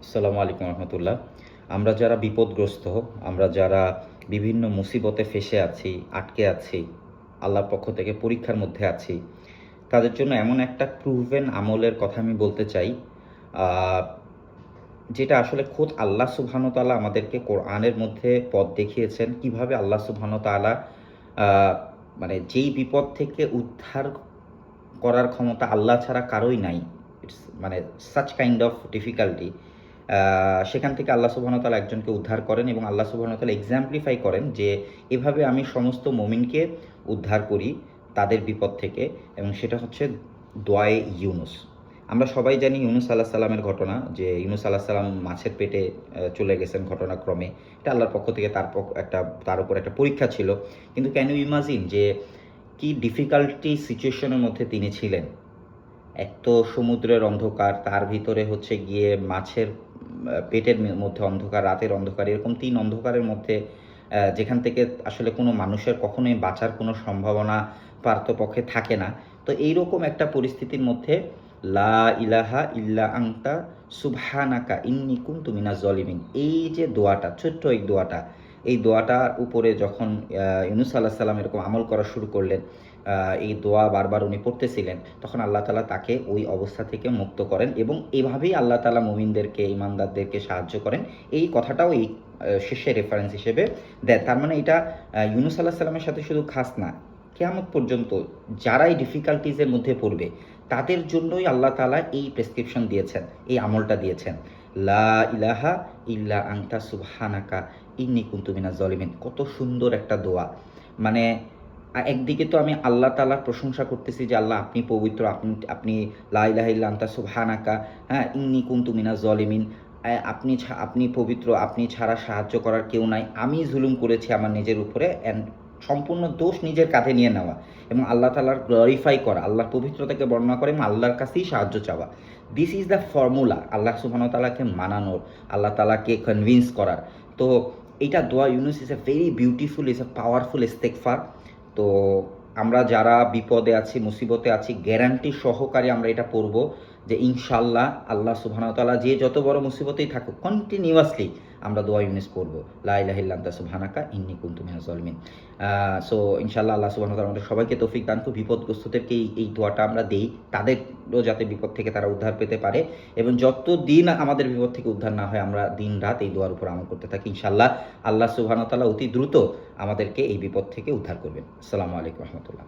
আসসালামু আলাইকুম রহমতুল্লাহ। আমরা যারা বিপদগ্রস্ত, আমরা যারা বিভিন্ন মুসিবতে ফেঁসে আছি, আটকে আছি, আল্লাহর পক্ষ থেকে পরীক্ষার মধ্যে আছি, তাদের জন্য এমন একটা প্রুভেন আমলের কথা আমি বলতে চাই, আহ, যেটা আসলে খোদ আল্লাহ সুবহানাহু ওয়া তাআলা আমাদেরকে কোরআনের মধ্যে পথ দেখিয়েছেন কিভাবে আল্লাহ সুবহানাহু ওয়া তাআলা আহ, মানে যেই বিপদ থেকে উদ্ধার করার ক্ষমতা আল্লাহ ছাড়া কারোই নাই। ইটস মানে সাচ কাইন্ড অফ ডিফিকাল্টি, সেখান থেকে আল্লাহ সুবহানাহু ওয়া তাআলা একজনকে উদ্ধার করেন এবং আল্লাহ সুবহানাহু ওয়া তাআলা এক্সাম্পলিফাই করেন যে এভাবে আমি সমস্ত মুমিনকে উদ্ধার করি তাদের বিপদ থেকে, এবং সেটা হচ্ছে দোয়ায়ে ইউনুস। আমরা সবাই জানি ইউনুস আলাহ সাল্লামের ঘটনা, যে ইউনুস আলাহ সাল্লাম মাছের পেটে চলে গেছেন ঘটনাক্রমে। এটা আল্লাহর পক্ষ থেকে তার উপর একটা পরীক্ষা ছিল। কিন্তু ক্যান ইউ ইমাজিন যে কি ডিফিকাল্টি সিচুয়েশনের মধ্যে তিনি ছিলেন। এক তো সমুদ্রের অন্ধকার, তার ভিতরে হচ্ছে গিয়ে মাছের পেটের মধ্যে অন্ধকার, রাতের অন্ধকার, এরকম ৩ অন্ধকারের মধ্যে যেখান থেকে আসলে কোনো মানুষের কখনোই বাঁচার কোনো সম্ভাবনা পারতপক্ষে থাকে না। তো এইরকম একটা পরিস্থিতির মধ্যে লা ইলাহা ইল্লা আনতা সুবহানাকা ইন্নী কুনতু মিনাজ জলিমিন, এই যে দোয়াটা, ছোট্ট এই দোয়াটা, এই দোয়াটার উপরে যখন ইউনুস আলাইহিস সালাম এরকম আমল করা শুরু করলেন, এই দোয়া বারবার উনি পড়তেছিলেন, তখন আল্লাহ তাআলা তাকে ওই অবস্থা থেকে মুক্ত করেন এবং এভাবেই আল্লাহ তাআলা মুমিনদেরকে, ঈমানদারদেরকে সাহায্য করেন। এই কথাটাও এই শেষে রেফারেন্স হিসেবে দেন। তার মানে এটা ইউনুস আলাইহিস সালামের সাথে শুধু খাস না, কিয়ামত পর্যন্ত যারা এই ডিফিকাল্টিজের মধ্যে পড়বে তাদের জন্যই আল্লাহ তাআলা এই প্রেসক্রিপশন দিয়েছেন, এই আমলটা দিয়েছেন, লা ইলাহা ইল্লা আনতা সুবহানাকা ইন্নী কুনতু মিনাজ জলিমিন। কত সুন্দর একটা দোয়া। মানে একদিকে তো আমি আল্লাহ তাআলার প্রশংসা করতেছি যে আল্লাহ আপনি পবিত্র, আপনি আপনি লা ইলাহা ইল্লা আনতা সুবহানাকা, হ্যাঁ, ইন্নী কুনতু মিনাজ জলিমিন, আপনি পবিত্র, আপনি ছাড়া সাহায্য করার কেউ নাই, আমি জুলুম করেছি আমার নিজের উপরে, অ্যান্ড সম্পূর্ণ দোষ নিজের কাঁধে নিয়ে নেওয়া এবং আল্লাহ তাআলার গ্লোরিফাই করা, আল্লাহর পবিত্রতাকে বর্ণনা করে এবং আল্লাহর কাছেই সাহায্য চাওয়া। দিস ইজ দ্য ফর্মুলা আল্লাহ সুবহানাহু ওয়া তাআলাকে মানানোর, আল্লাহ তাআলাকে কনভিন্স করার। তো এইটা দোয়া Yunus is a very beautiful, is a powerful ইস্তেগফার। তো আমরা যারা বিপদে আছি, মুসিবতে আছি, গ্যারান্টি সহকারে আমরা এটা পড়ব যে ইনশাআল্লাহ আল্লাহ সুবহানাহু ওয়া তাআলা যে যত বড় মুসিবতেই থাকুক, কন্টিনিউয়াসলি আমরা দোয়া ইউনুস পড়ব, লা ইলাহা ইল্লা আনতা সুবহানাকা ইন্নী কুনতু মিনাজ জালিমিন। সো ইনশাআল্লাহ আল্লাহ সুবহানাহু ওয়া তাআলা আমাদের সবাইকে তৌফিক দান করুন, বিপদগ্রস্তদেরকে এই দোয়াটা আমরা দেই, তাদেরও যাতে বিপদ থেকে তারা উদ্ধার পেতে পারে, এবং যতদিন আমাদের বিপদ থেকে উদ্ধার না হয় আমরা দিন রাত এই দোয়ার উপর আমল করতে থাকি। ইনশাআল্লাহ আল্লাহ সুবহানাহু ওয়া তাআলা অতি দ্রুত আমাদেরকে এই বিপদ থেকে উদ্ধার করবেন। আসসালামু আলাইকুম রহমতুল্লাহ।